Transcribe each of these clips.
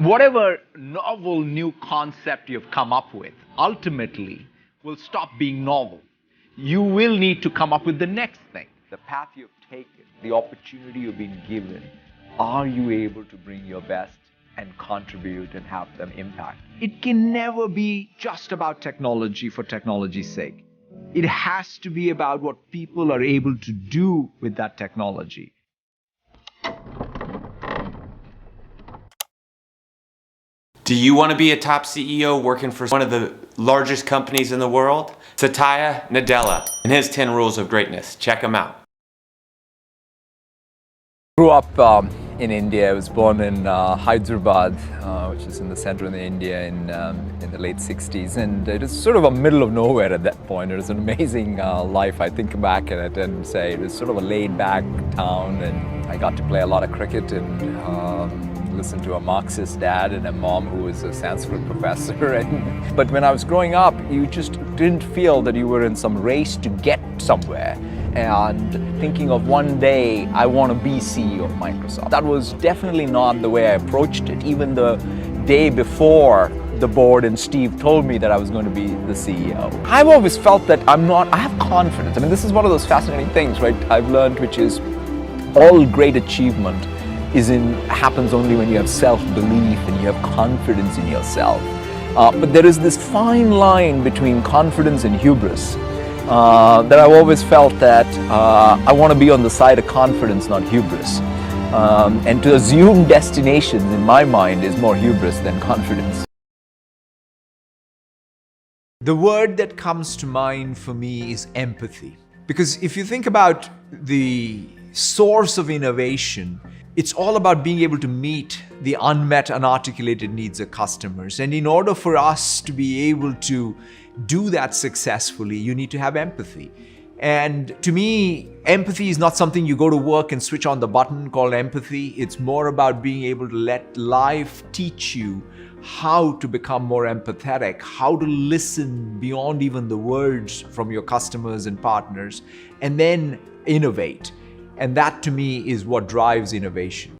whatever novel new concept you've come up with ultimately will stop being novel. You will need to come up with the next thing. The path you've taken, the opportunity you've been given, are you able to bring your best and contribute and have them impact? It can never be just about technology for technology's sake. It has to be about what people are able to do with that technology. Do you want to be a top CEO working for one of the largest companies in the world? Satya Nadella and his 10 rules of greatness. Check them out. Grew up in India. I was born in Hyderabad, which is in the center of India in the late 60s. And it was sort of a middle of nowhere at that point. It was an amazing life. I think back at it and say it was sort of a laid-back town. And I got to play a lot of cricket and listen to a Marxist dad and a mom who was a Sanskrit professor. But when I was growing up, you just didn't feel that you were in some race to get somewhere. And thinking of one day, I want to be CEO of Microsoft. That was definitely not the way I approached it. Even the day before the board and Steve told me that I was going to be the CEO. I've always felt that I have confidence. I mean, this is one of those fascinating things, right? I've learned, which is all great achievement happens only when you have self-belief and you have confidence in yourself. But there is this fine line between confidence and hubris. That I've always felt that I want to be on the side of confidence, not hubris. And to assume destinations, in my mind, is more hubris than confidence. The word that comes to mind for me is empathy. Because if you think about the source of innovation, it's all about being able to meet the unmet, unarticulated needs of customers. And in order for us to be able to do that successfully, you need to have empathy. And to me, empathy is not something you go to work and switch on the button called empathy. It's more about being able to let life teach you how to become more empathetic, how to listen beyond even the words from your customers and partners, and then innovate. And that to me is what drives innovation.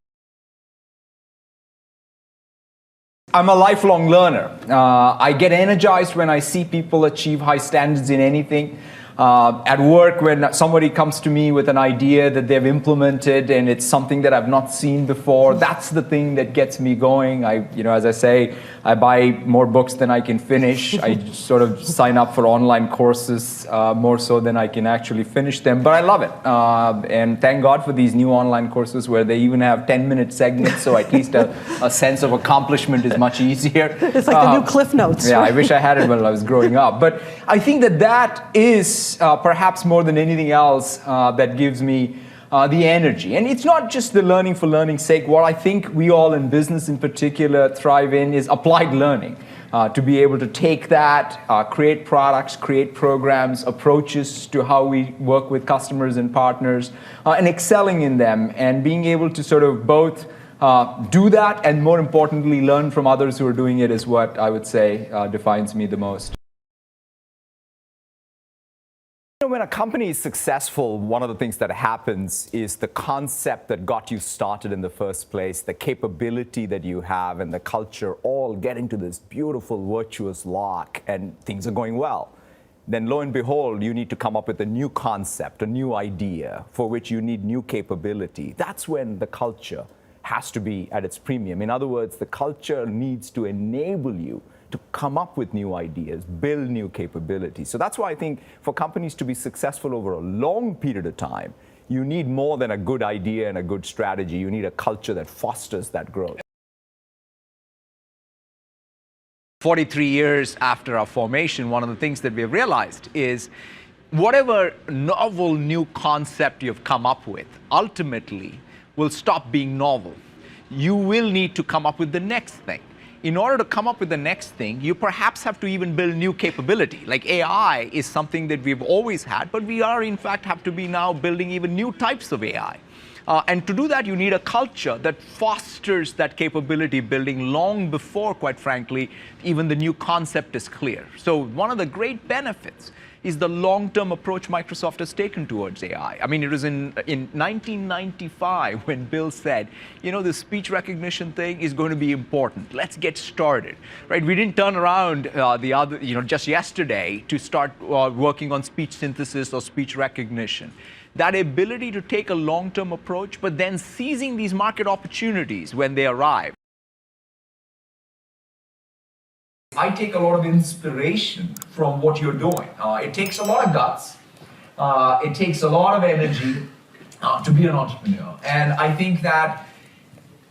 I'm a lifelong learner. I get energized when I see people achieve high standards in anything. At work, when somebody comes to me with an idea that they've implemented and it's something that I've not seen before, that's the thing that gets me going. As I say, I buy more books than I can finish. I sort of sign up for online courses more so than I can actually finish them, but I love it. And thank God for these new online courses where they even have 10-minute segments, so at least a sense of accomplishment is much easier. It's like the new Cliff Notes. Yeah, I wish I had it when I was growing up. But I think that is perhaps more than anything else that gives me the energy. And it's not just the learning for learning's sake. What I think we all in business in particular thrive in is applied learning. To be able to take that, create products, create programs, approaches to how we work with customers and partners, and excelling in them, and being able to sort of both do that and, more importantly, learn from others who are doing it is what I would say defines me the most. When a company is successful, one of the things that happens is the concept that got you started in the first place, the capability that you have, and the culture all get into this beautiful virtuous lock, and things are going well. Then lo and behold, you need to come up with a new concept, a new idea for which you need new capability. That's when the culture has to be at its premium. In other words, the culture needs to enable you to come up with new ideas, build new capabilities. So that's why I think for companies to be successful over a long period of time, you need more than a good idea and a good strategy. You need a culture that fosters that growth. 43 years after our formation, one of the things that we've realized is whatever novel new concept you've come up with ultimately will stop being novel. You will need to come up with the next thing. In order to come up with the next thing, you perhaps have to even build new capability. Like AI is something that we've always had, but we are in fact have to be now building even new types of AI. And to do that, you need a culture that fosters that capability building long before, quite frankly, even the new concept is clear. So one of the great benefits is the long-term approach Microsoft has taken towards AI. I mean, it was in 1995 when Bill said, you know, the speech recognition thing is going to be important. Let's get started, right? We didn't turn around just yesterday to start working on speech synthesis or speech recognition. That ability to take a long-term approach, but then seizing these market opportunities when they arrive. I take a lot of inspiration from what you're doing. It takes a lot of guts. It takes a lot of energy to be an entrepreneur. And I think that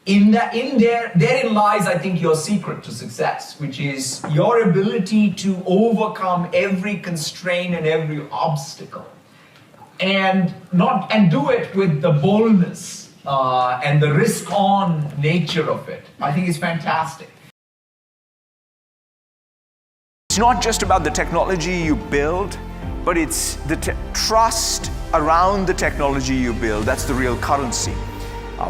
therein lies, I think, your secret to success, which is your ability to overcome every constraint and every obstacle. And do it with the boldness and the risk-on nature of it. I think it's fantastic. It's not just about the technology you build, but it's the trust around the technology you build. That's the real currency.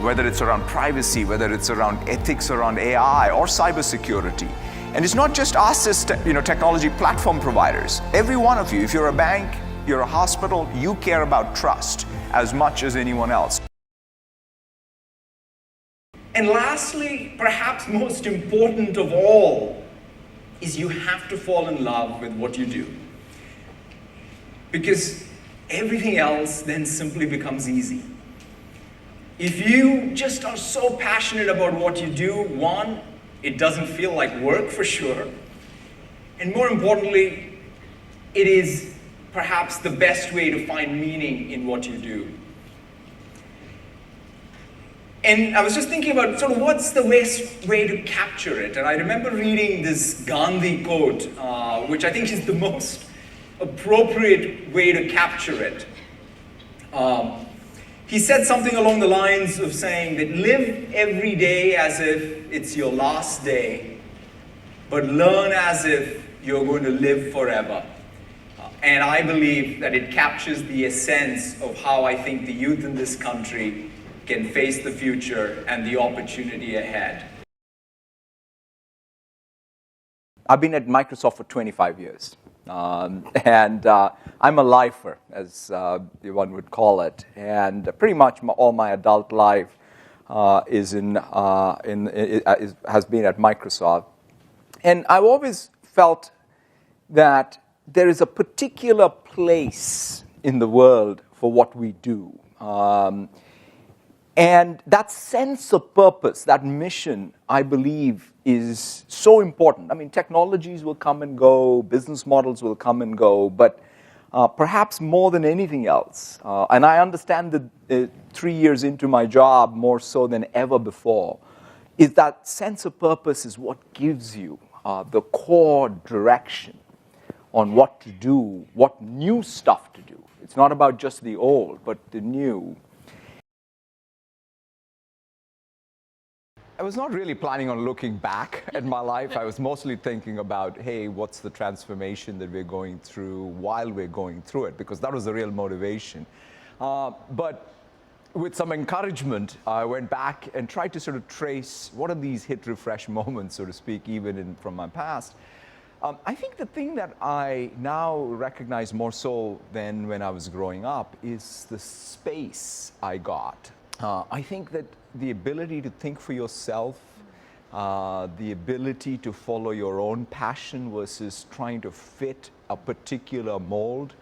Whether it's around privacy, whether it's around ethics around AI or cybersecurity. And it's not just us as technology platform providers. Every one of you, if you're a bank, you're a hospital, you care about trust as much as anyone else. And lastly, perhaps most important of all, is you have to fall in love with what you do. Because everything else then simply becomes easy. If you just are so passionate about what you do, one, it doesn't feel like work for sure. And more importantly, it is perhaps the best way to find meaning in what you do. And I was just thinking about sort of what's the best way to capture it. And I remember reading this Gandhi quote, which I think is the most appropriate way to capture it. He said something along the lines of saying that live every day as if it's your last day, but learn as if you're going to live forever. And I believe that it captures the essence of how I think the youth in this country can face the future and the opportunity ahead. I've been at Microsoft for 25 years. And I'm a lifer, as one would call it. And pretty much all my adult life has been at Microsoft. And I've always felt that there is a particular place in the world for what we do. And that sense of purpose, that mission, I believe, is so important. I mean, technologies will come and go, business models will come and go, but perhaps more than anything else, and I understand that 3 years into my job more so than ever before, is that sense of purpose is what gives you the core direction on what to do, what new stuff to do. It's not about just the old, but the new. I was not really planning on looking back at my life. I was mostly thinking about, hey, what's the transformation that we're going through while we're going through it, because that was the real motivation. But with some encouragement, I went back and tried to sort of trace what are these hit refresh moments, so to speak, even from my past. I think the thing that I now recognize more so than when I was growing up is the space I got. I think that the ability to think for yourself, the ability to follow your own passion versus trying to fit a particular mold,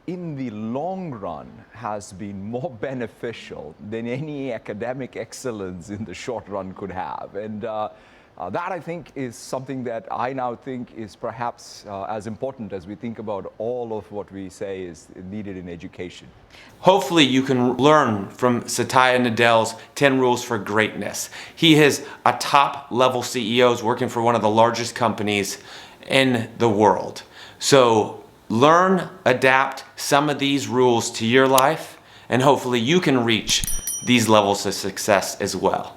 in the long run has been more beneficial than any academic excellence in the short run could have. And that, I think, is something that I now think is perhaps as important as we think about all of what we say is needed in education. Hopefully you can learn from Satya Nadella's 10 Rules for Greatness. He is a top-level CEO working for one of the largest companies in the world. So learn, adapt some of these rules to your life, and hopefully you can reach these levels of success as well.